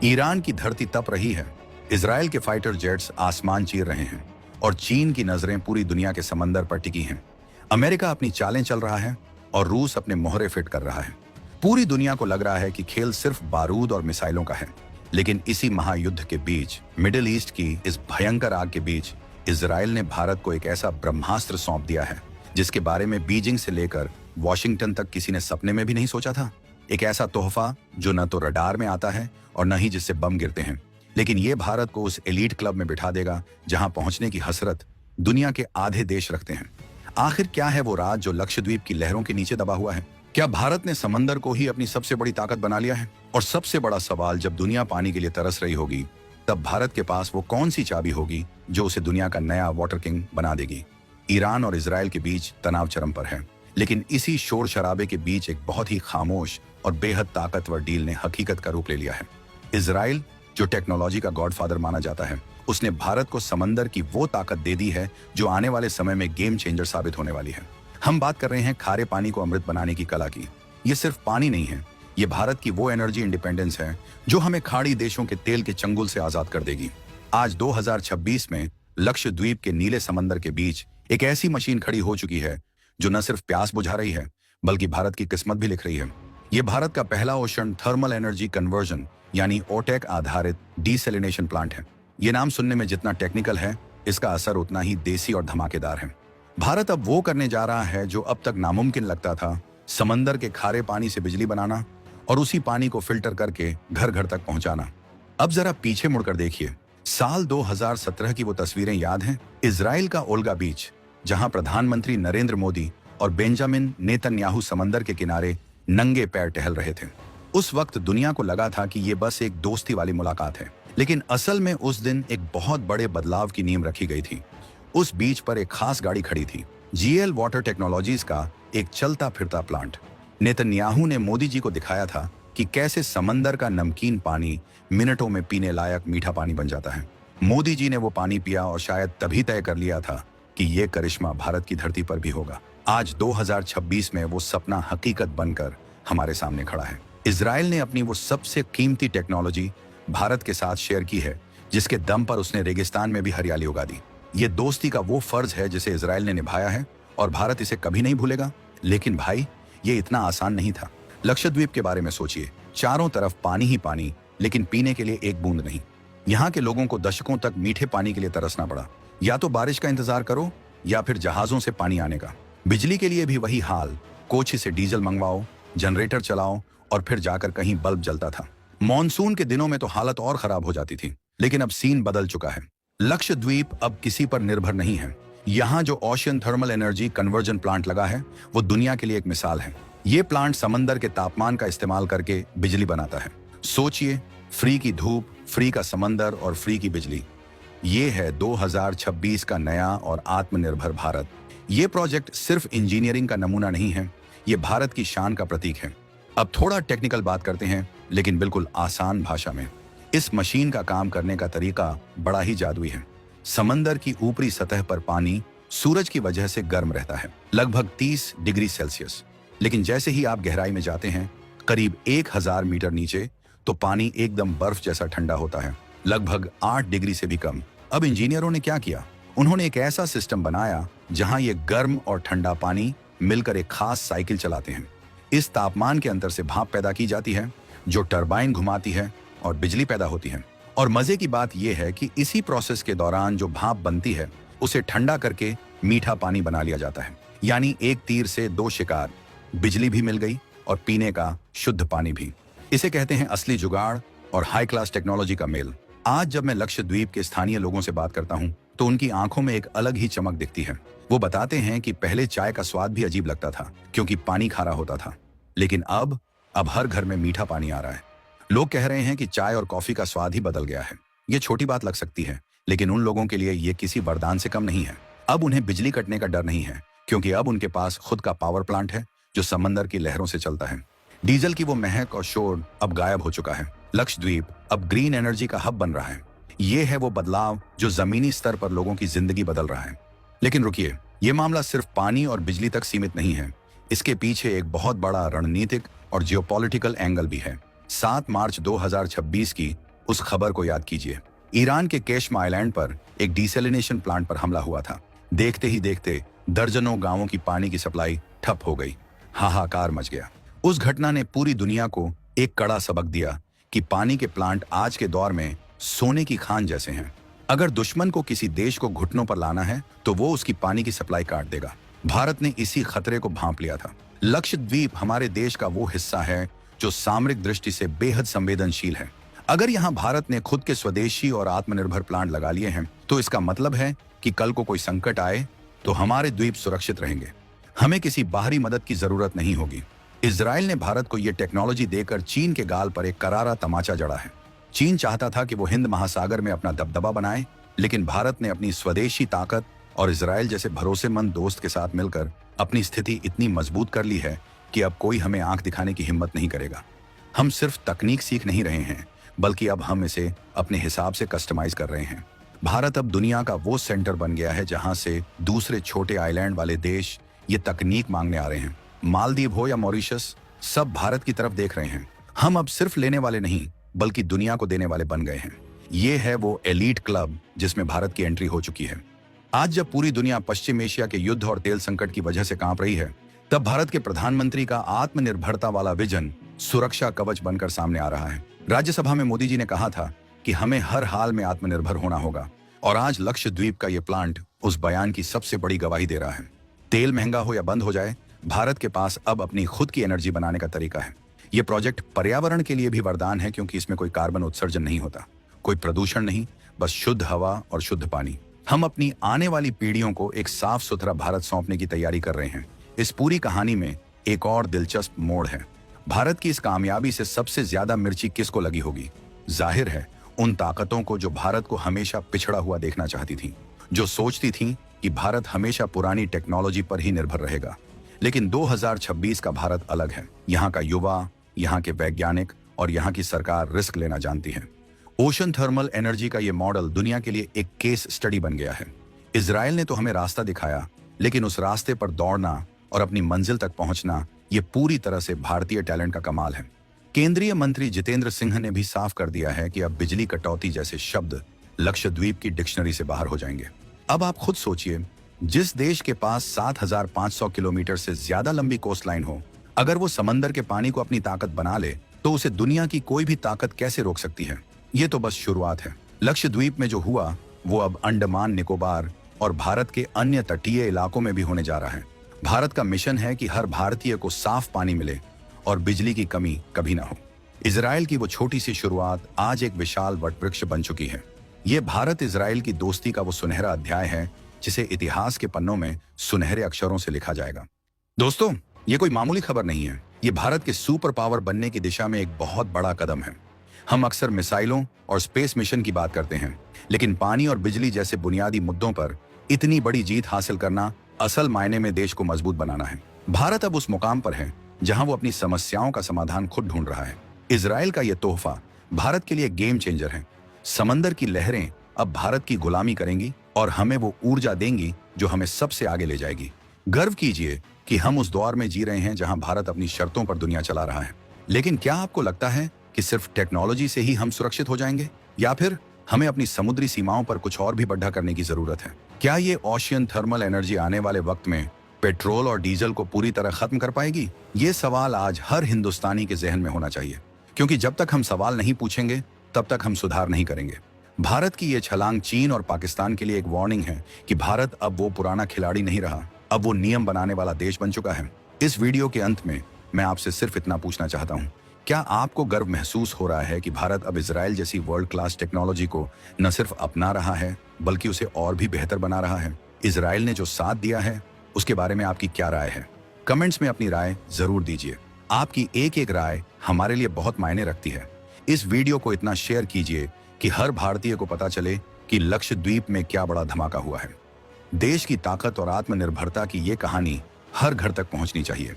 Iran की धरती तप रही है, इजराइल के फाइटर जेट्स आसमान चीर रहे हैं और चीन की नजरें पूरी दुनिया के समंदर पर टिकी हैं। अमेरिका अपनी चालें चल रहा है और रूस अपने मोहरे फिट कर रहा है। पूरी दुनिया को लग रहा है कि खेल सिर्फ बारूद और मिसाइलों का है। लेकिन इसी महायुद्ध के बीच, मिडिल ईस्ट की इस भयंकर आग के बीच, इजराइल ने भारत को एक ऐसा ब्रह्मास्त्र सौंप दिया है जिसके बारे में बीजिंग से लेकर वॉशिंगटन तक किसी ने सपने में भी नहीं सोचा था। एक ऐसा तोहफा जो न तो रडार में आता है और न ही जिससे बम गिरते हैं, लेकिन ये भारत को उस एलीट क्लब में बिठा देगा जहां पहुंचने की हसरत दुनिया के आधे देश रखते हैं। आखिर क्या है वो राज जो लक्षद्वीप की लहरों के नीचे दबा हुआ है? क्या भारत ने समंदर को ही अपनी सबसे बड़ी ताकत बना लिया है? और सबसे बड़ा सवाल, जब दुनिया पानी के लिए तरस रही होगी, तब भारत के पास वो कौन सी चाबी होगी जो उसे दुनिया का नया वाटर किंग बना देगी? ईरान और इजराइल के बीच तनाव चरम पर है, लेकिन इसी शोर शराबे के बीच एक बहुत ही खामोश और बेहद ताकतवर डील ने हकीकत का रूप ले लिया है। इजराइल, जो टेक्नोलॉजी का गॉडफादर माना जाता है, उसने भारत को समंदर की वो ताकत दे दी है जो आने वाले समय में गेम चेंजर साबित होने वाली है। हम बात कर रहे हैं खारे पानी को अमृत बनाने की कला की। ये सिर्फ पानी नहीं है, ये भारत की वो एनर्जी इंडिपेंडेंस है जो हमें खाड़ी देशों के तेल के चंगुल से आजाद कर देगी। आज 2026 में लक्षद्वीप के नीले समंदर के बीच एक ऐसी मशीन खड़ी हो चुकी है जो न सिर्फ प्यास बुझा रही है बल्कि भारत की किस्मत भी लिख रही है। ये भारत का पहला ओशन थर्मल एनर्जी कन्वर्जन यानी ओटेक आधारित डीसैलिनेशन प्लांट है। ये नाम सुनने में जितना टेक्निकल है, इसका असर उतना ही देसी और धमाकेदार है। भारत अब वो करने जा रहा है जो अब तक नामुमकिन लगता था, समंदर के खारे पानी से बिजली बनाना और उसी पानी को फिल्टर करके घर घर तक पहुंचाना। अब जरा पीछे मुड़कर देखिए, साल 2017 की वो तस्वीरें याद हैं? इजराइल का ओल्गा बीच, जहां प्रधानमंत्री नरेंद्र मोदी और बेंजामिन नेतन्याहू समंदर के किनारे नंगे पैर टहल रहे थे। उस वक्त दुनिया को लगा था कि ये बस एक दोस्ती वाली मुलाकात है, लेकिन असल में उस दिन एक बहुत बड़े बदलाव की नींव रखी गई थी। उस बीच पर एक खास गाड़ी खड़ी थी, जीएल वाटर टेक्नोलॉजीज का एक चलता फिरता प्लांट। नेतन्याहू ने मोदी जी को दिखाया था कि कैसे समंदर का नमकीन पानी मिनटों में पीने लायक मीठा पानी बन जाता है। मोदी जी ने वो पानी पिया और शायद तभी तय कर लिया था कि ये करिश्मा भारत की धरती पर भी होगा। आज 2026 में वो सपना हकीकत बनकर हमारे सामने खड़ा है। इजराइल ने अपनी वो सबसे कीमती टेक्नोलॉजी भारत के साथ शेयर की है, जिसके दम पर उसने रेगिस्तान में भी हरियाली उगा दी। ये दोस्ती का वो फर्ज है जिसे इजराइल ने निभाया है और भारत इसे कभी नहीं भूलेगा। लेकिन भाई, ये इतना आसान नहीं था। लक्षद्वीप के बारे में सोचिए, चारों तरफ पानी ही पानी, लेकिन पीने के लिए एक बूंद नहीं। यहाँ के लोगों को दशकों तक मीठे पानी के लिए तरसना पड़ा। या तो बारिश का इंतजार करो या फिर जहाजों से पानी आने का। बिजली के लिए भी वही हाल, कोची से डीजल मंगवाओ, जनरेटर चलाओ और फिर जाकर कहीं बल्ब जलता था। मॉनसून के दिनों में तो हालत और खराब हो जाती थी। लेकिन अब सीन बदल चुका है। लक्षद्वीप अब किसी पर निर्भर नहीं है। यहाँ जो ocean thermal energy conversion plant लगा है, वो दुनिया के लिए एक मिसाल है। ये प्लांट समंदर के तापमान का इस्तेमाल करके बिजली बनाता है। सोचिए, फ्री की धूप, फ्री का समंदर और फ्री की बिजली। ये है 2026 का नया और आत्मनिर्भर भारत। ये प्रोजेक्ट सिर्फ इंजीनियरिंग का नमूना नहीं है, ये भारत की शान का प्रतीक है। अब थोड़ा टेक्निकल बात करते हैं, लेकिन बिल्कुल आसान भाषा में। इस मशीन का काम करने का तरीका बड़ा ही जादुई है। समंदर की ऊपरी सतह पर पानी सूरज की वजह से गर्म रहता है, लगभग 30 डिग्री सेल्सियस। लेकिन जैसे ही आप गहराई में जाते हैं, करीब 1000 मीटर नीचे, तो पानी एकदम बर्फ जैसा ठंडा होता है, लगभग 8 डिग्री से भी कम। अब इंजीनियरों ने क्या किया? उन्होंने एक ऐसा सिस्टम बनाया जहां ये गर्म और ठंडा पानी मिलकर एक खास साइकिल चलाते हैं। इस तापमान के अंतर से भाप पैदा की जाती है जो टरबाइन घुमाती है और बिजली पैदा होती है। और मजे की बात यह है कि इसी प्रोसेस के दौरान जो भाप बनती है, उसे ठंडा करके मीठा पानी बना लिया जाता है। यानी एक तीर से दो शिकार, बिजली भी मिल गई और पीने का शुद्ध पानी भी। इसे कहते हैं असली जुगाड़ और हाई क्लास टेक्नोलॉजी का मेल। आज जब मैं लक्षद्वीप के स्थानीय लोगों से बात करता हूँ, तो उनकी आंखों में एक अलग ही चमक दिखती है। वो बताते हैं कि पहले चाय का स्वाद भी अजीब लगता था क्योंकि पानी खारा होता था, लेकिन अब हर घर में मीठा पानी आ रहा है। लोग कह रहे हैं कि चाय और कॉफी का स्वाद ही बदल गया है। ये छोटी बात लग सकती है, लेकिन उन लोगों के लिए ये किसी वरदान से कम नहीं है। अब उन्हें बिजली कटने का डर नहीं है, क्योंकि अब उनके पास खुद का पावर प्लांट है जो समंदर की लहरों से चलता है। डीजल की वो महक और शोर अब गायब हो चुका है। लक्षद्वीप अब ग्रीन एनर्जी का हब बन रहा है। ये है वो बदलाव जो जमीनी स्तर पर लोगों की जिंदगी बदल रहा है। लेकिन रुकिए, ये मामला सिर्फ पानी और बिजली तक सीमित नहीं है। इसके पीछे एक बहुत बड़ा रणनीतिक और जियोपॉलिटिकल एंगल भी है। 7 मार्च 2026 की उस खबर को याद कीजिए। ईरान के केशम आइलैंड पर एक डिसैलिनेशन प्लांट पर हमला हुआ था। देखते ही देखते दर्जनों गांवों की पानी की सप्लाई ठप हो गई। हाहाकार मच गया। उस घटना ने पूरी दुनिया को एक कड़ा सबक दिया कि पानी के प्लांट आज के दौर में सोने की खान जैसे हैं। अगर दुश्मन को किसी देश को घुटनों पर लाना है तो वो उसकी पानी की सप्लाई काट देगा। भारत ने इसी खतरे को भांप लिया था। लक्षद्वीप हमारे देश का वो हिस्सा है जो सामरिक दृष्टि से बेहद संवेदनशील है। अगर यहाँ भारत ने खुद के स्वदेशी और आत्मनिर्भर प्लांट लगा लिए हैं तो इसका मतलब है कि कल को कोई संकट आए तो हमारे द्वीप सुरक्षित रहेंगे। हमें किसी बाहरी मदद की जरूरत नहीं होगी। इजराइल ने भारत को यह टेक्नोलॉजी देकर चीन के गाल पर एक करारा तमाचा जड़ा है। चीन चाहता था कि वो हिंद महासागर में अपना दबदबा बनाए, लेकिन भारत ने अपनी स्वदेशी ताकत और इजराइल जैसे भरोसेमंद दोस्त के साथ मिलकर अपनी स्थिति इतनी मजबूत कर ली है कि अब कोई हमें आंख दिखाने की हिम्मत नहीं करेगा। हम सिर्फ तकनीक सीख नहीं रहे हैं, बल्कि अब हम इसे अपने हिसाब से कस्टमाइज कर रहे हैं। भारत अब दुनिया का वो सेंटर बन गया है जहां से दूसरे छोटे आइलैंड वाले देश ये तकनीक मांगने आ रहे हैं। मालदीव हो या मॉरिशस, सब भारत की तरफ देख रहे हैं। हम अब सिर्फ लेने वाले नहीं, बल्कि दुनिया को देने वाले बन गए हैं। ये है वो एलीट क्लब जिसमें भारत की एंट्री हो चुकी है। आज जब पूरी दुनिया पश्चिम एशिया के युद्ध और तेल संकट की वजह से कांप रही है, तब भारत के प्रधानमंत्री का आत्मनिर्भरता वाला विजन सुरक्षा कवच बनकर सामने आ रहा है। राज्यसभा में मोदी जी ने कहा था कि हमें हर हाल में आत्मनिर्भर होना होगा, और आज लक्षद्वीप का ये प्लांट उस बयान की सबसे बड़ी गवाही दे रहा है। तेल महंगा हो या बंद हो जाए, भारत के पास अब अपनी खुद की एनर्जी बनाने का तरीका है। ये प्रोजेक्ट पर्यावरण के लिए भी वरदान है, क्योंकि इसमें कोई कार्बन उत्सर्जन नहीं होता, कोई प्रदूषण नहीं, बस शुद्ध हवा और शुद्ध पानी। हम अपनी आने वाली पीढ़ियों को एक साफ सुथरा भारत सौंपने की तैयारी कर रहे हैं। इस पूरी कहानी में एक और दिलचस्प मोड़ है। भारत की इस कामयाबी से सबसे ज्यादा मिर्ची किसको लगी होगी? जाहिर है उन ताकतों को जो भारत को हमेशा पिछड़ा हुआ देखना चाहती थी, जो सोचती थी कि भारत हमेशा पुरानी टेक्नोलॉजी पर ही निर्भर रहेगा। लेकिन 2026 का भारत अलग है। यहाँ का युवा, यहाँ के वैज्ञानिक और यहाँ की सरकार रिस्क लेना जानती है। ओशन थर्मल एनर्जी का ये मॉडल दुनिया के लिए एक केस स्टडी बन गया है। इजराइल ने तो हमें रास्ता दिखाया, लेकिन उस रास्ते पर दौड़ना और अपनी मंजिल तक पहुंचना, ये पूरी तरह से भारतीय टैलेंट का कमाल है। केंद्रीय मंत्री जितेंद्र सिंह ने भी साफ कर दिया है कि अब बिजली कटौती जैसे शब्द लक्षद्वीप की डिक्शनरी से बाहर हो जाएंगे। अब आप खुद सोचिए, जिस देश के पास 7,500 किलोमीटर से ज्यादा लंबी कोस्ट लाइन हो, अगर वो समंदर के पानी को अपनी ताकत बना ले तो उसे दुनिया की कोई भी ताकत कैसे रोक सकती है? ये तो बस शुरुआत है। लक्षद्वीप में जो हुआ वो अब अंडमान निकोबार और भारत के अन्य तटीय इलाकों में भी होने जा रहा है। भारत का मिशन है कि हर भारतीय को साफ पानी मिले और बिजली की कमी कभी ना हो। इजराइल की वो छोटी सी शुरुआत आज एक विशाल वटवृक्ष बन चुकी है। ये भारत इजराइल की दोस्ती का वो सुनहरा अध्याय है जिसे इतिहास के पन्नों में सुनहरे अक्षरों से लिखा जाएगा। दोस्तों, ये कोई मामूली खबर नहीं है। ये भारत के सुपर पावर बनने की दिशा में एक बहुत बड़ा कदम है। हम अक्सर मिसाइलों और स्पेस मिशन की बात करते हैं, लेकिन पानी और बिजली जैसे बुनियादी मुद्दों पर इतनी बड़ी जीत हासिल करना असल मायने में देश को मजबूत बनाना है। भारत अब उस मुकाम पर है जहां वो अपनी समस्याओं का समाधान खुद ढूंढ रहा है। इजराइल का यह तोहफा भारत के लिए गेम चेंजर है। समंदर की लहरें अब भारत की गुलामी करेंगी और हमें वो ऊर्जा देंगी जो हमें सबसे आगे ले जाएगी। गर्व कीजिए कि हम उस दौर में जी रहे हैं जहां भारत अपनी शर्तों पर दुनिया चला रहा है। लेकिन क्या आपको लगता है कि सिर्फ टेक्नोलॉजी से ही हम सुरक्षित हो जाएंगे, या फिर हमें अपनी समुद्री सीमाओं पर कुछ और भी बढ़ा करने की जरूरत है? क्या ये ओशियन थर्मल एनर्जी आने वाले वक्त में पेट्रोल और डीजल को पूरी तरह खत्म कर पाएगी? ये सवाल आज हर हिंदुस्तानी के जहन में होना चाहिए, क्योंकि जब तक हम सवाल नहीं पूछेंगे तब तक हम सुधार नहीं करेंगे। भारत की ये छलांग चीन और पाकिस्तान के लिए एक वार्निंग है कि भारत अब वो पुराना खिलाड़ी नहीं रहा, अब वो नियम बनाने वाला देश बन चुका है। इस वीडियो के अंत में मैं आपसे सिर्फ इतना पूछना चाहता हूँ, क्या आपको गर्व महसूस हो रहा है कि भारत अब इजराइल जैसी वर्ल्ड क्लास टेक्नोलॉजी को न सिर्फ अपना रहा है, बल्कि उसे और भी बेहतर बना रहा है? इजराइल ने जो साथ दिया है उसके बारे में आपकी क्या राय है? कमेंट्स में अपनी राय जरूर दीजिए। आपकी एक एक राय हमारे लिए बहुत मायने रखती है। इस वीडियो को इतना शेयर कीजिए कि हर भारतीय को पता चले कि लक्षद्वीप में क्या बड़ा धमाका हुआ है। देश की ताकत और आत्मनिर्भरता की ये कहानी हर घर तक पहुंचनी चाहिए।